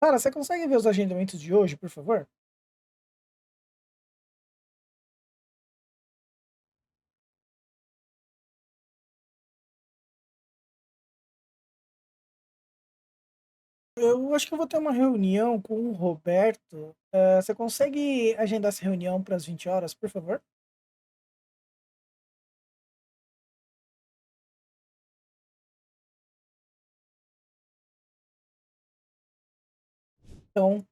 Clara, você consegue ver os agendamentos de hoje, por favor? Eu acho que eu vou ter uma reunião com o Roberto. Você consegue agendar essa reunião para as 20 horas, por favor? Então,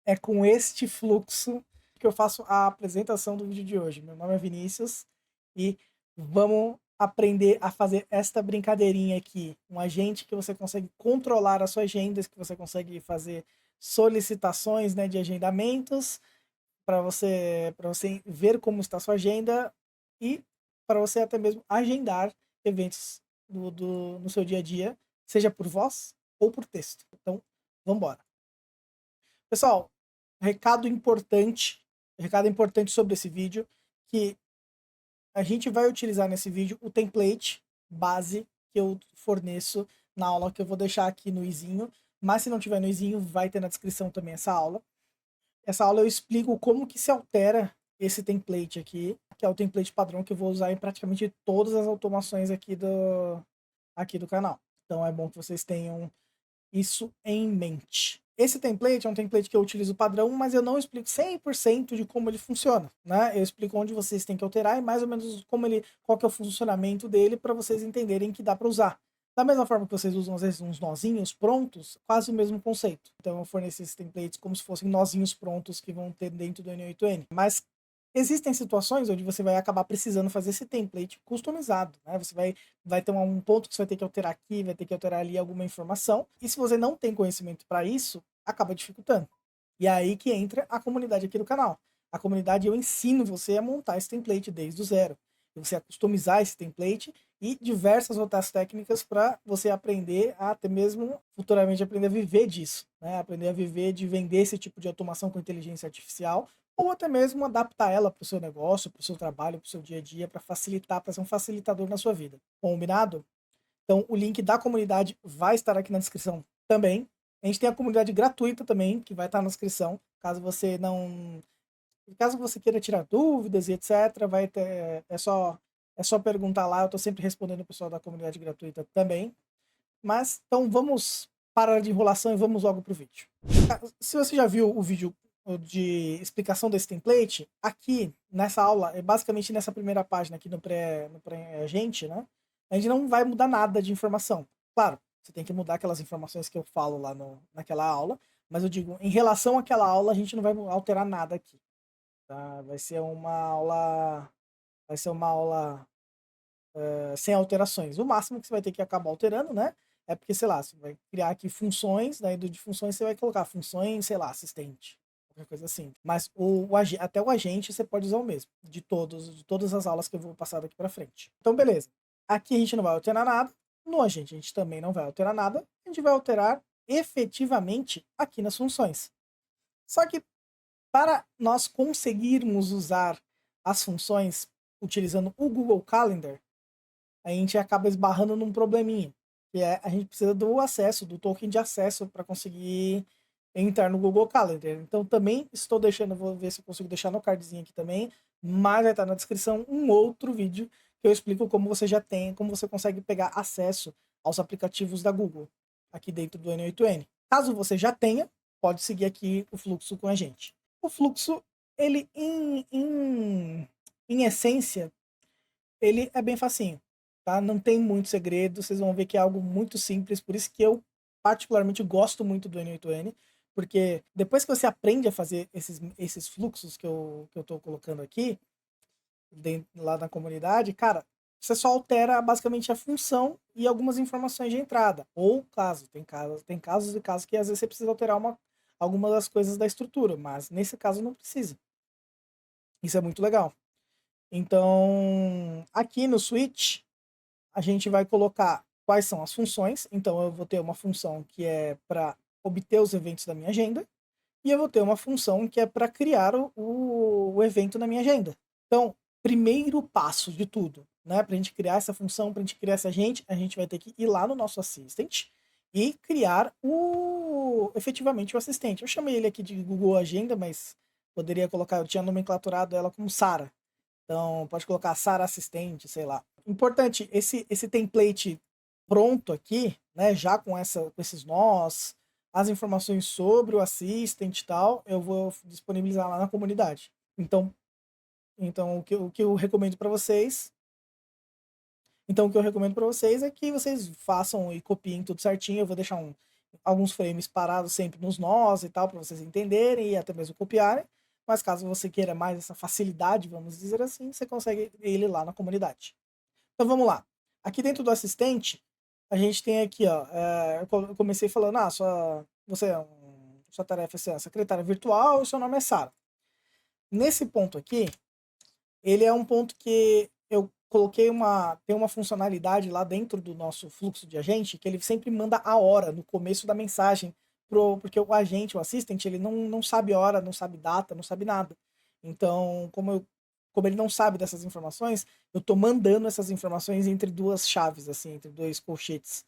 é com este fluxo que eu faço a apresentação do vídeo de hoje. Meu nome é Vinícius e vamos aprender a fazer esta brincadeirinha aqui. Um agente que você consegue controlar as suas agendas, que você consegue fazer solicitações, né, de agendamentos para você ver como está a sua agenda e para você até mesmo agendar eventos no seu dia a dia, seja por voz ou por texto. Então, vamos embora. Pessoal, recado importante sobre esse vídeo, que a gente vai utilizar nesse vídeo o template base que eu forneço na aula que eu vou deixar aqui no izinho, mas se não tiver no izinho, vai ter na descrição também essa aula. Essa aula eu explico como que se altera esse template aqui, que é o template padrão que eu vou usar em praticamente todas as automações aqui do canal. Então é bom que vocês tenham isso em mente. Esse template é um template que eu utilizo padrão, mas eu não explico 100% de como ele funciona, né? Eu explico onde vocês têm que alterar e mais ou menos qual que é o funcionamento dele para vocês entenderem que dá para usar. Da mesma forma que vocês usam, às vezes, uns nozinhos prontos, quase o mesmo conceito. Então, eu forneço esses templates como se fossem nozinhos prontos que vão ter dentro do N8N. Mas existem situações onde você vai acabar precisando fazer esse template customizado, né? Você vai ter um ponto que você vai ter que alterar aqui, vai ter que alterar ali alguma informação. E se você não tem conhecimento para isso, acaba dificultando. E é aí que entra a comunidade aqui do canal. A comunidade, eu ensino você a montar esse template desde o zero. E você a customizar esse template e diversas outras técnicas para você aprender a até mesmo futuramente aprender a viver disso, né? Aprender a viver de vender esse tipo de automação com inteligência artificial ou até mesmo adaptar ela para o seu negócio, para o seu trabalho, para o seu dia a dia, para facilitar, para ser um facilitador na sua vida. Combinado? Então, o link da comunidade vai estar aqui na descrição também. A gente tem a comunidade gratuita também, que vai estar na descrição, caso você não, caso você queira tirar dúvidas e etc, vai ter, é só perguntar lá, eu estou sempre respondendo o pessoal da comunidade gratuita também. Mas então vamos parar de enrolação e vamos logo pro vídeo. Se você já viu o vídeo de explicação desse template, aqui nessa aula, é basicamente nessa primeira página aqui no pré-agente, né? A gente não vai mudar nada de informação. Claro, você tem que mudar aquelas informações que eu falo lá naquela aula, mas eu digo, em relação àquela aula, a gente não vai alterar nada aqui, tá? Vai ser uma aula sem alterações. O máximo que você vai ter que acabar alterando, né? É porque, sei lá, você vai criar aqui funções, daí de funções você vai colocar funções, sei lá, assistente, qualquer coisa assim. Mas até o agente você pode usar o mesmo, de todas as aulas que eu vou passar daqui para frente. Então, beleza. Aqui a gente não vai alterar nada, no agente a gente também não vai alterar nada, a gente vai alterar efetivamente aqui nas funções. Só que para nós conseguirmos usar as funções utilizando o Google Calendar, a gente acaba esbarrando num probleminha, que é a gente precisa do acesso, do token de acesso para conseguir entrar no Google Calendar. Então também estou deixando, vou ver se eu consigo deixar no cardzinho aqui também, mas vai estar na descrição um outro vídeo que eu explico como você já tem, como você consegue pegar acesso aos aplicativos da Google aqui dentro do N8N. Caso você já tenha, pode seguir aqui o fluxo com a gente. O fluxo, ele em essência, ele é bem facinho, tá? Não tem muito segredo, vocês vão ver que é algo muito simples, por isso que eu particularmente gosto muito do N8N, porque depois que você aprende a fazer esses fluxos que eu tô colocando aqui, lá na comunidade, cara, você só altera basicamente a função e algumas informações de entrada. Ou caso, tem casos e casos que às vezes você precisa alterar alguma das coisas da estrutura, mas nesse caso não precisa. Isso é muito legal. Então, aqui no Switch, a gente vai colocar quais são as funções. Então, eu vou ter uma função que é para obter os eventos da minha agenda, e eu vou ter uma função que é para criar o evento na minha agenda. Então, primeiro passo de tudo, né? Para a gente criar essa função, para a gente criar essa agente, a gente vai ter que ir lá no nosso Assistant e criar efetivamente o assistente. Eu chamei ele aqui de Google Agenda, mas poderia colocar, eu tinha nomenclaturado ela como Sara. Então, pode colocar Sara Assistente, sei lá. Importante, esse template pronto aqui, né, já com esses nós, as informações sobre o Assistant e tal, eu vou disponibilizar lá na comunidade. Então o que eu recomendo para vocês então, o que eu recomendo para vocês é que vocês façam e copiem tudo certinho. Eu vou deixar alguns frames parados sempre nos nós e tal, para vocês entenderem e até mesmo copiarem. Mas caso você queira mais essa facilidade, vamos dizer assim, você consegue ele lá na comunidade. Então vamos lá. Aqui dentro do assistente, a gente tem aqui, ó, eu comecei falando, sua tarefa é ser a secretária virtual e seu nome é Sara. Nesse ponto aqui, ele é um ponto que eu coloquei tem uma funcionalidade lá dentro do nosso fluxo de agente, que ele sempre manda a hora no começo da mensagem, porque o agente, o assistant, ele não sabe hora, não sabe data, não sabe nada. Então, como ele não sabe dessas informações, eu tô mandando essas informações entre duas chaves, assim, entre dois colchetes,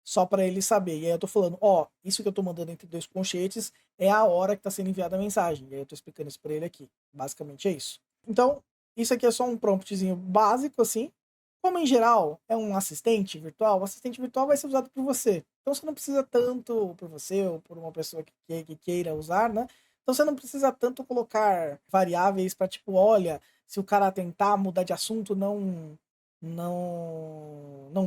só para ele saber. E aí eu tô falando, ó, isso que eu tô mandando entre dois colchetes é a hora que tá sendo enviada a mensagem. E aí eu tô explicando isso para ele aqui. Basicamente é isso. Então, isso aqui é só um promptzinho básico, assim. Como em geral é um assistente virtual, o assistente virtual vai ser usado por você. Então você não precisa tanto, por você ou por uma pessoa que queira usar, né? Então você não precisa tanto colocar variáveis para tipo, olha, se o cara tentar mudar de assunto, não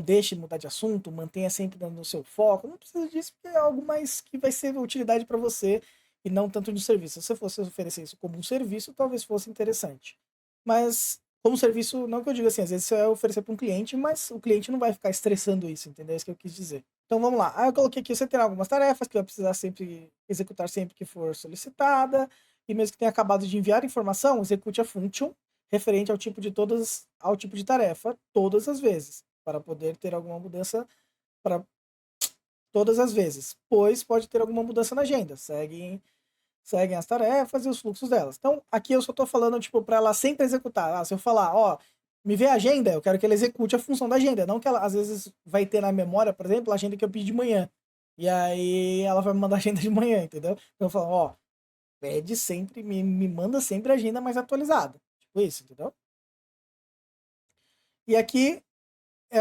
deixe mudar de assunto, mantenha sempre no seu foco. Não precisa disso, porque é algo mais que vai ser utilidade para você e não tanto de serviço. Se você fosse oferecer isso como um serviço, talvez fosse interessante. Mas, como serviço, não que eu diga assim, às vezes você vai oferecer para um cliente, mas o cliente não vai ficar estressando isso, entendeu? É isso que eu quis dizer. Então vamos lá. Eu coloquei aqui, você terá algumas tarefas que vai precisar sempre executar sempre que for solicitada, e mesmo que tenha acabado de enviar informação, execute a function referente ao tipo de tarefa, todas as vezes, para poder ter alguma mudança para todas as vezes, pois pode ter alguma mudança na agenda. Seguem as tarefas e os fluxos delas. Então, aqui eu só estou falando, tipo, para ela sempre executar. Se eu falar, ó, me vê a agenda, eu quero que ela execute a função da agenda. Não que ela, às vezes, vai ter na memória, por exemplo, a agenda que eu pedi de manhã. E aí ela vai me mandar a agenda de manhã, entendeu? Então eu falo, ó, pede sempre, me manda sempre a agenda mais atualizada. Tipo isso, entendeu? E aqui é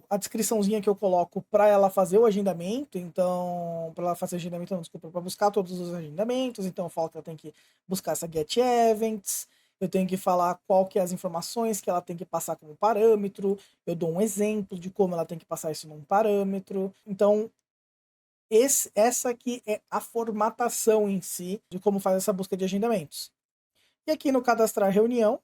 a descriçãozinha que eu coloco para ela fazer o agendamento. Então, para ela fazer o agendamento, não, desculpa, para buscar todos os agendamentos. Então, eu falo que ela tem que buscar essa get events. Eu tenho que falar qual que é as informações que ela tem que passar como parâmetro. Eu dou um exemplo de como ela tem que passar isso num parâmetro. Então, essa aqui é a formatação em si de como faz essa busca de agendamentos. E aqui no cadastrar reunião,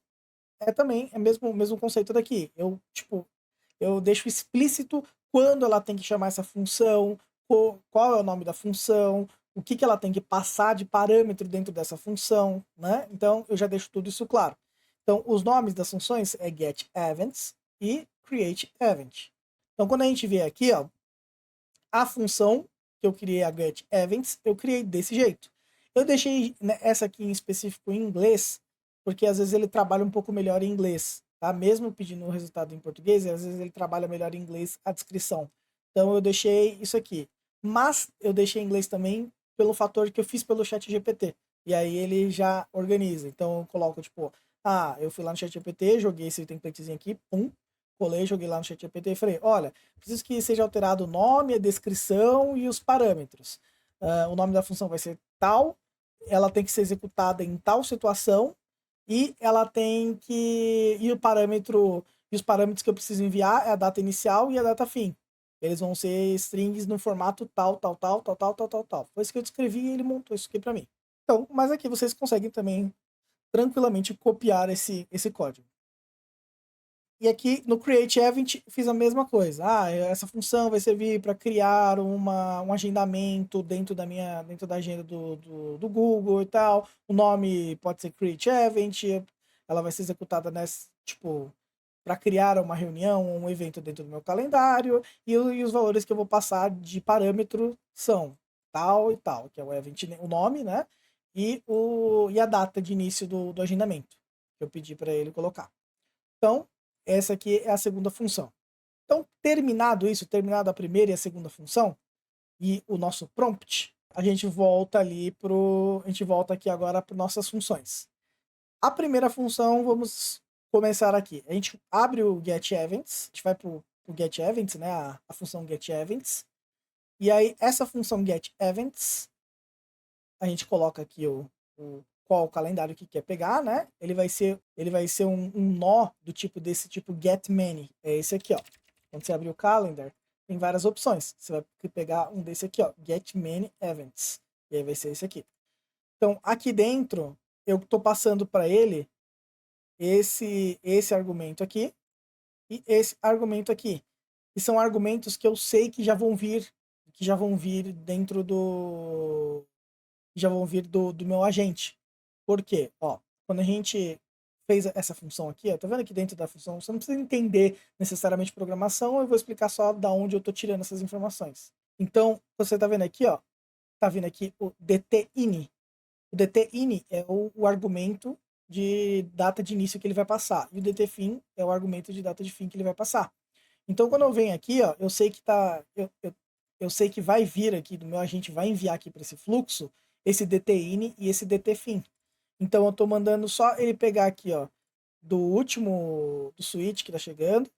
também é o mesmo conceito daqui. Eu deixo explícito quando ela tem que chamar essa função, qual é o nome da função, o que, que ela tem que passar de parâmetro dentro dessa função, né? Então, eu já deixo tudo isso claro. Então, os nomes das funções é getEvents e createEvent. Então, quando a gente vê aqui, ó, a função que eu criei, a getEvents, eu criei desse jeito. Eu deixei, né, essa aqui em específico em inglês, porque às vezes ele trabalha um pouco melhor em inglês, tá? Mesmo pedindo o resultado em português, às vezes ele trabalha melhor em inglês a descrição. Então eu deixei isso aqui. Mas eu deixei em inglês também pelo fator que eu fiz pelo chat GPT. E aí ele já organiza. Então eu coloco, tipo, eu fui lá no chat GPT, joguei esse templatezinho aqui, pum, colei, joguei lá no chat GPT e falei, olha, preciso que seja alterado o nome, a descrição e os parâmetros. O nome da função vai ser tal, ela tem que ser executada em tal situação e ela tem que e o parâmetro e os parâmetros que eu preciso enviar é a data inicial e a data fim. Eles vão ser strings no formato tal, tal, tal, tal, tal, tal, tal, tal. Foi isso que eu descrevi e ele montou isso aqui para mim. Então, mas aqui vocês conseguem também tranquilamente copiar esse código. E aqui no Create Event fiz a mesma coisa. Essa função vai servir para criar um agendamento dentro da agenda do Google e tal. O nome pode ser Create Event. Ela vai ser executada tipo, para criar uma reunião, um evento dentro do meu calendário. E os valores que eu vou passar de parâmetro são tal e tal, que é o event, o nome, né? E a data de início do agendamento que eu pedi para ele colocar. Então, essa aqui é a segunda função. Então, terminado a primeira e a segunda função, e o nosso prompt, a gente volta aqui agora para nossas funções. A primeira função, vamos começar aqui. A gente abre o getEvents, a gente vai para o getEvents, né, a função getEvents, e aí essa função getEvents, a gente coloca aqui qual o calendário que quer pegar, né? Ele vai ser um nó do tipo desse tipo getMany. É esse aqui, ó. Quando você abrir o calendar, tem várias opções. Você vai pegar um desse aqui, ó, getManyEvents. E aí vai ser esse aqui. Então, aqui dentro, eu estou passando para ele esse argumento aqui e esse argumento aqui. E são argumentos que eu sei que já vão vir dentro do meu agente. Por quê? Ó, quando a gente fez essa função aqui, ó, tá vendo aqui dentro da função? Você não precisa entender necessariamente programação, eu vou explicar só da onde eu tô tirando essas informações. Então, você tá vendo aqui, ó, tá vendo aqui o DTIN. O DTIN é o argumento de data de início que ele vai passar, e o DTFIN é o argumento de data de fim que ele vai passar. Então, quando eu venho aqui, ó, eu sei que eu sei que vai vir aqui do meu agente, vai enviar aqui para esse fluxo esse DTIN e esse DTFIN. Então, eu estou mandando só ele pegar aqui, ó, do switch que está chegando.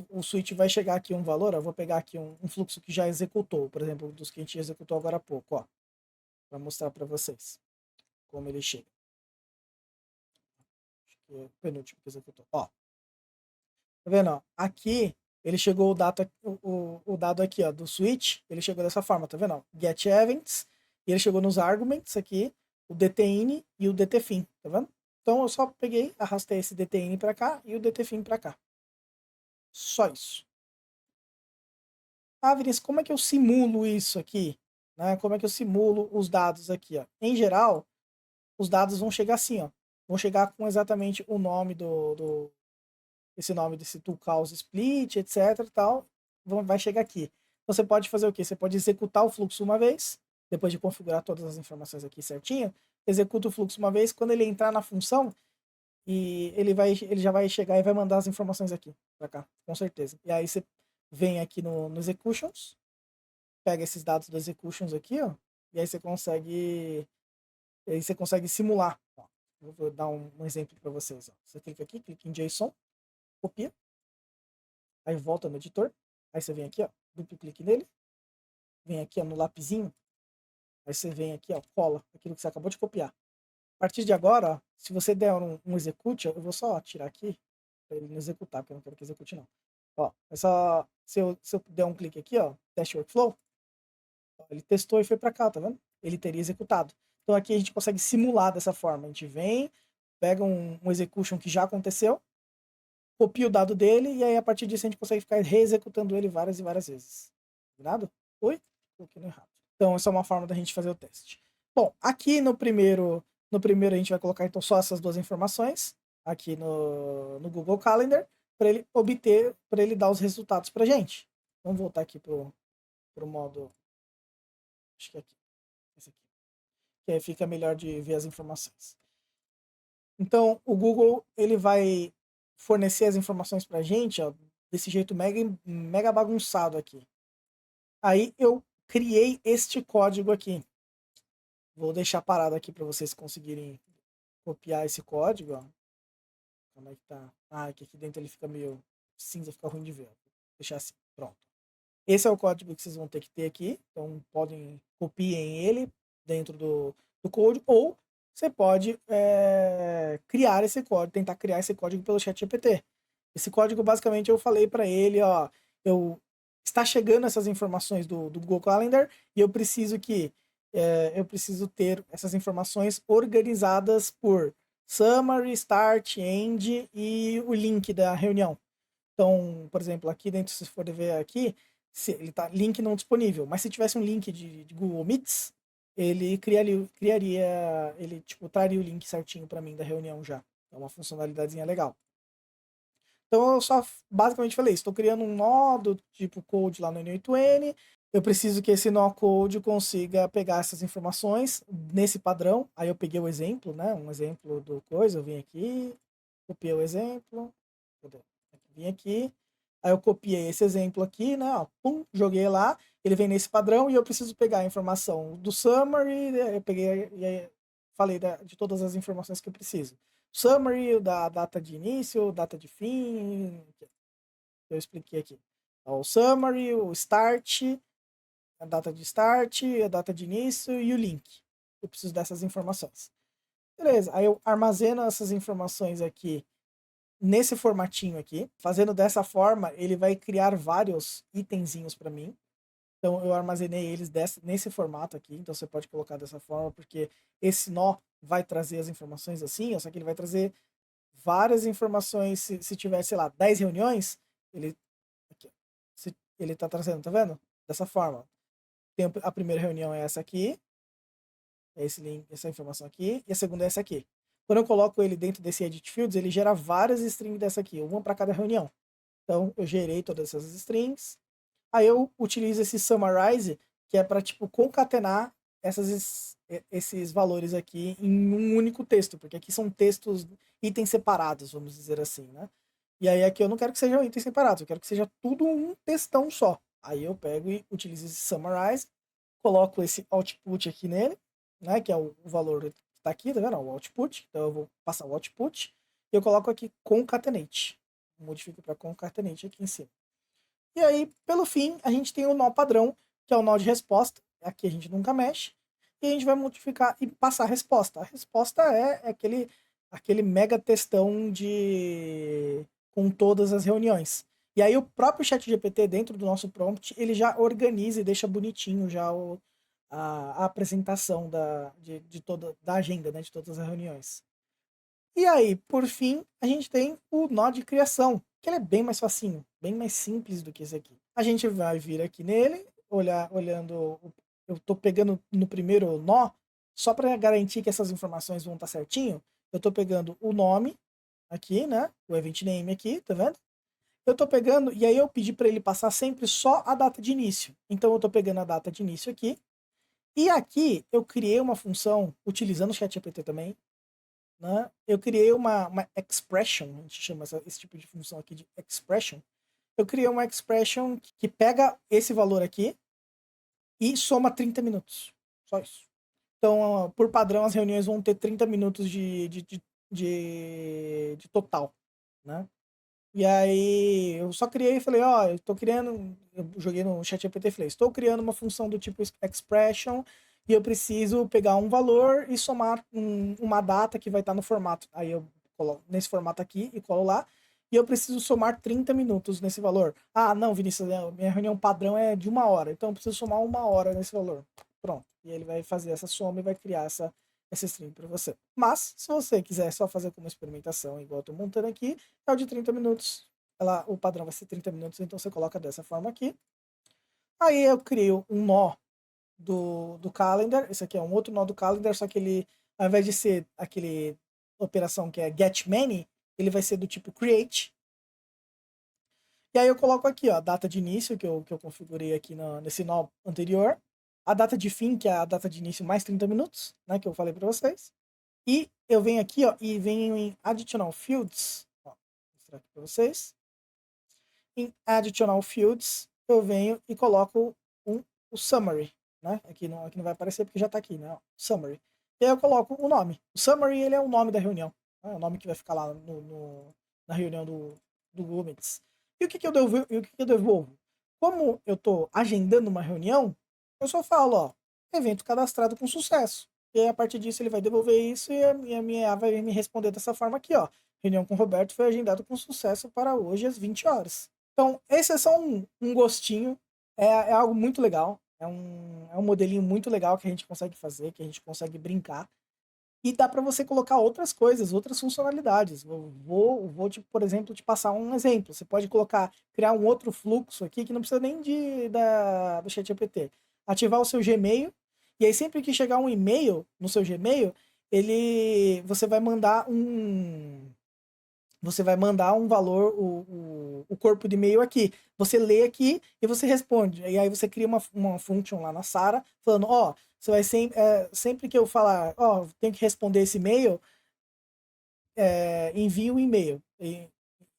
O switch vai chegar aqui um valor, ó, eu vou pegar aqui um fluxo que já executou, por exemplo, dos que a gente executou agora há pouco, ó, para mostrar para vocês como ele chega. Acho que é o penúltimo que executou. Ó, tá vendo? Ó? Aqui ele chegou o dado aqui, ó, do switch, ele chegou dessa forma, tá vendo? Ó? Get events, e ele chegou nos arguments aqui, o DTIN e o DTFIN, tá vendo? Então eu só peguei, arrastei esse DTIN para cá e o DTFIN para cá. Só isso. Ah, Vinícius, como é que eu simulo isso aqui? Né? Como é que eu simulo os dados aqui? Ó? Em geral, os dados vão chegar assim, ó. Vão chegar com exatamente o nome esse nome desse tool cause split, etc, tal, vai chegar aqui. Então, você pode fazer o quê? Você pode executar o fluxo uma vez, depois de configurar todas as informações aqui certinho, executa o fluxo uma vez, quando ele entrar na função, e ele já vai chegar e vai mandar as informações aqui para cá, com certeza. E aí você vem aqui no executions, pega esses dados do executions aqui, ó, e aí você consegue simular. Ó, eu vou dar um exemplo para vocês. Ó. Você clica aqui, clica em JSON, copia, aí volta no editor, aí você vem aqui, ó, duplo clique nele, vem aqui ó, no lapisinho, aí você vem aqui, ó, cola aquilo que você acabou de copiar. A partir de agora, ó, se você der um execute, eu vou só tirar aqui, para ele não executar, porque eu não quero que execute não. Ó, é só, se eu der um clique aqui, ó, test workflow, ó, ele testou e foi para cá, tá vendo? Ele teria executado. Então aqui a gente consegue simular dessa forma, a gente vem, pega um execution que já aconteceu, copia o dado dele e aí a partir disso a gente consegue ficar reexecutando ele várias e várias vezes. Combinado? Oi? Coloquei no errado. Então essa é uma forma da gente fazer o teste. Bom, aqui no primeiro a gente vai colocar então só essas duas informações aqui no Google Calendar para ele dar os resultados para gente. Vamos voltar aqui pro modo, acho que é aqui, esse aqui, que aí fica melhor de ver as informações. Então o Google ele vai fornecer as informações para a gente, ó, desse jeito mega bagunçado aqui. Aí eu criei este código aqui. Vou deixar parado aqui para vocês conseguirem copiar esse código. Ó. Como é que tá? Ah, aqui dentro ele fica meio cinza, fica ruim de ver. Vou deixar assim, pronto. Esse é o código que vocês vão ter que ter aqui. Então podem copiem ele dentro do código ou você pode criar esse código, tentar criar esse código pelo ChatGPT. Esse código, basicamente, eu falei para ele, ó, está chegando essas informações do Google Calendar e eu preciso eu preciso ter essas informações organizadas por summary, start, end e o link da reunião. Então, por exemplo, aqui dentro, se for ver aqui, ele tá link não disponível, mas se tivesse um link de Google Meets, ele ele tipo traria o link certinho para mim da reunião já. É uma funcionalidadezinha legal. Então eu só basicamente falei, estou criando um nó do tipo code lá no N8N, eu preciso que esse nó code consiga pegar essas informações nesse padrão. Aí eu peguei o exemplo, né? Um exemplo do coisa, eu vim aqui, copiei o exemplo, vim aqui, aí eu copiei esse exemplo aqui, né? Ó, pum, joguei lá. ele vem nesse padrão e eu preciso pegar a informação do summary, eu peguei e aí falei de todas as informações que eu preciso. Summary, da data de início, data de fim, eu expliquei aqui. Então, o summary, o start, a data de start, a data de início e o link. Eu preciso dessas informações. Beleza, aí eu armazeno essas informações aqui nesse formatinho aqui. Fazendo dessa forma, ele vai criar vários itenzinhos para mim. Então eu armazenei eles nesse formato aqui. Então você pode colocar dessa forma, porque esse nó vai trazer as informações assim, só que ele vai trazer várias informações. Se tiver, sei lá, 10 reuniões, ele, aqui, ele tá trazendo, tá vendo? Dessa forma. A primeira reunião é essa aqui, é esse link, essa informação aqui, e a segunda é essa aqui. Quando eu coloco ele dentro desse Edit Fields, ele gera várias strings dessa aqui, uma para cada reunião. Então eu gerei todas essas strings. Aí eu utilizo esse summarize, que é para tipo concatenar esses valores aqui em um único texto, porque aqui são textos, itens separados, vamos dizer assim, né? E aí aqui eu não quero que sejam itens separados, eu quero que seja tudo um textão só. Aí eu pego e utilizo esse summarize, coloco esse output aqui nele, né, que é o valor que está aqui, tá vendo? O output. Então eu vou passar o output e eu coloco aqui concatenate. Modifico para concatenate aqui em cima. E aí, pelo fim, a gente tem o nó padrão, que é o nó de resposta. Aqui a gente nunca mexe. E a gente vai modificar e passar a resposta. A resposta é aquele mega textão com todas as reuniões. E aí o próprio ChatGPT, dentro do nosso prompt, ele já organiza e deixa bonitinho já a apresentação da agenda, né, de todas as reuniões. E aí, por fim, a gente tem o nó de criação, que ele é bem mais facinho, bem mais simples do que esse aqui. A gente vai vir aqui nele, olhando, eu estou pegando no primeiro nó, só para garantir que essas informações vão estar certinho, eu estou pegando o nome aqui, né, o event name aqui, tá vendo? Eu estou pegando, e aí eu pedi para ele passar sempre só a data de início. Então eu estou pegando a data de início aqui, e aqui eu criei uma função, utilizando o ChatGPT também, né? Eu criei uma expression, a gente chama esse tipo de função aqui de expression. Eu criei uma expression que pega esse valor aqui e soma 30 minutos. Só isso. Então, por padrão, as reuniões vão ter 30 minutos de total, né? E aí, eu só criei e falei, ó, eu tô criando, eu joguei no ChatGPT e falei, estou criando uma função do tipo expression e eu preciso pegar um valor e somar uma data que vai estar no formato. Aí eu coloco nesse formato aqui e colo lá. E eu preciso somar 30 minutos nesse valor. Ah, não, Vinícius, minha reunião padrão é de 1 hora, então eu preciso somar 1 hora nesse valor. Pronto. E ele vai fazer essa soma e vai criar essa string para você. Mas, se você quiser só fazer como experimentação, igual eu estou montando aqui, é o de 30 minutos. O padrão vai ser 30 minutos, então você coloca dessa forma aqui. Aí eu crio um nó do calendar. Esse aqui é um outro nó do calendar, só que ele, ao invés de ser aquele operação que é get many, ele vai ser do tipo create. E aí eu coloco aqui, ó, a data de início, que eu configurei aqui nesse nó anterior. A data de fim, que é a data de início mais 30 minutos, né, que eu falei para vocês. E eu venho aqui, ó, e venho em Additional Fields. Ó, vou mostrar aqui para vocês. Em Additional Fields, eu venho e coloco o Summary, né? Aqui não vai aparecer porque já está aqui, né? Summary. E aí eu coloco o nome. O Summary, ele é o nome da reunião. Né? O nome que vai ficar lá na reunião do Google Meets. E o que eu devolvo? Como eu estou agendando uma reunião, eu só falo, ó, evento cadastrado com sucesso. E aí, a partir disso, ele vai devolver isso e a minha IA vai me responder dessa forma aqui, ó. Reunião com o Roberto foi agendada com sucesso para hoje às 20 horas. Então, esse é só um gostinho. É algo muito legal. É um modelinho muito legal que a gente consegue fazer, que a gente consegue brincar. E dá para você colocar outras coisas, outras funcionalidades. Vou por exemplo, te passar um exemplo. Você pode criar um outro fluxo aqui que não precisa nem do ChatGPT. Ativar o seu Gmail, e aí sempre que chegar um e-mail no seu Gmail, você vai mandar um valor, o corpo de e-mail aqui. Você lê aqui e você responde. E aí você cria uma function lá na Sara, falando, ó, você vai sempre que eu falar, ó, tem que responder esse e-mail, envie um e-mail.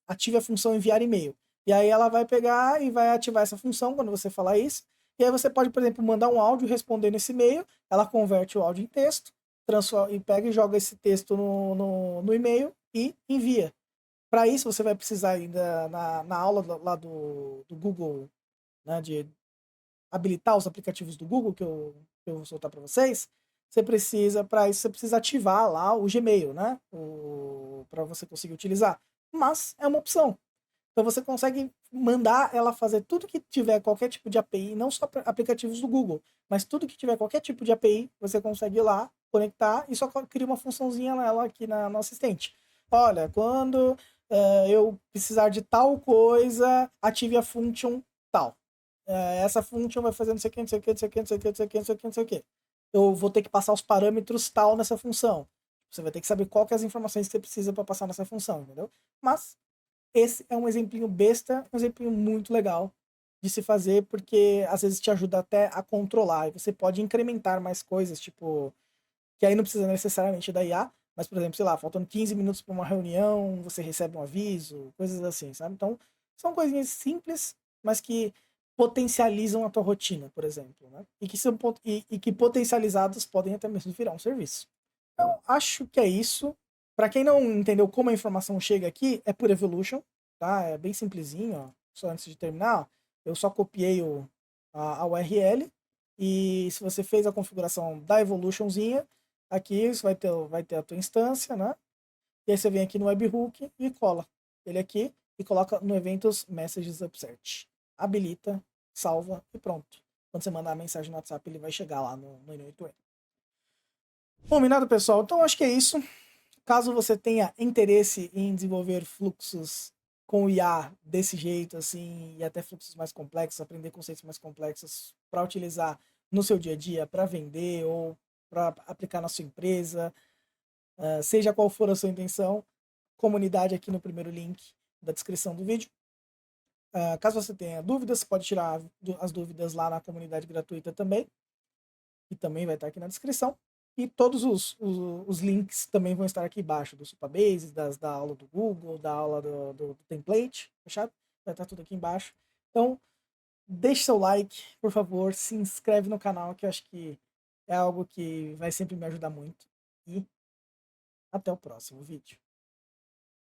Ative a função enviar e-mail. E aí ela vai pegar e vai ativar essa função quando você falar isso. E aí você pode, por exemplo, mandar um áudio respondendo esse e-mail, ela converte o áudio em texto, transforma, e pega e joga esse texto no e-mail e envia. Para isso, você vai precisar ainda, na aula lá do Google, né, de habilitar os aplicativos do Google, que eu vou soltar para vocês, você precisa, para isso, você precisa ativar lá o Gmail, né, para você conseguir utilizar. Mas é uma opção. Então você consegue mandar ela fazer tudo que tiver qualquer tipo de API, não só aplicativos do Google, mas tudo que tiver qualquer tipo de API, você consegue ir lá, conectar e só cria uma funçãozinha nela aqui no assistente. Olha, quando eu precisar de tal coisa, ative a function tal. Essa function vai fazer não sei o que, não sei o que, não sei o que, não sei o que, não sei o que, não sei o que, não sei o que. Eu vou ter que passar os parâmetros tal nessa função. Você vai ter que saber qual que é as informações que você precisa para passar nessa função, entendeu? Mas esse é um exemplinho besta, um exemplinho muito legal de se fazer, porque às vezes te ajuda até a controlar. E você pode incrementar mais coisas, tipo, que aí não precisa necessariamente da IA, mas, por exemplo, sei lá, faltando 15 minutos para uma reunião, você recebe um aviso, coisas assim, sabe? Então, são coisinhas simples, mas que potencializam a tua rotina, por exemplo, né? E que potencializados podem até mesmo virar um serviço. Então, acho que é isso. Para quem não entendeu como a informação chega aqui, é por Evolution, tá? É bem simplesinho, ó. Só antes de terminar, ó, eu só copiei a URL e se você fez a configuração da Evolutionzinha, aqui você vai ter a tua instância, né? E aí você vem aqui no webhook e cola ele aqui e coloca no eventos messages upsert. Habilita, salva e pronto. Quando você mandar a mensagem no WhatsApp, ele vai chegar lá no Inuit. Combinado, pessoal? Então acho que é isso. Caso você tenha interesse em desenvolver fluxos com IA desse jeito, assim, e até fluxos mais complexos, aprender conceitos mais complexos para utilizar no seu dia a dia, para vender ou para aplicar na sua empresa, seja qual for a sua intenção, comunidade aqui no primeiro link da descrição do vídeo. Caso você tenha dúvidas, pode tirar as dúvidas lá na comunidade gratuita também, que também vai estar aqui na descrição. E todos os links também vão estar aqui embaixo, do Supabase, da aula do Google, da aula do template, fechado? Vai estar tudo aqui embaixo. Então, deixe seu like, por favor, se inscreve no canal, que eu acho que é algo que vai sempre me ajudar muito. E até o próximo vídeo.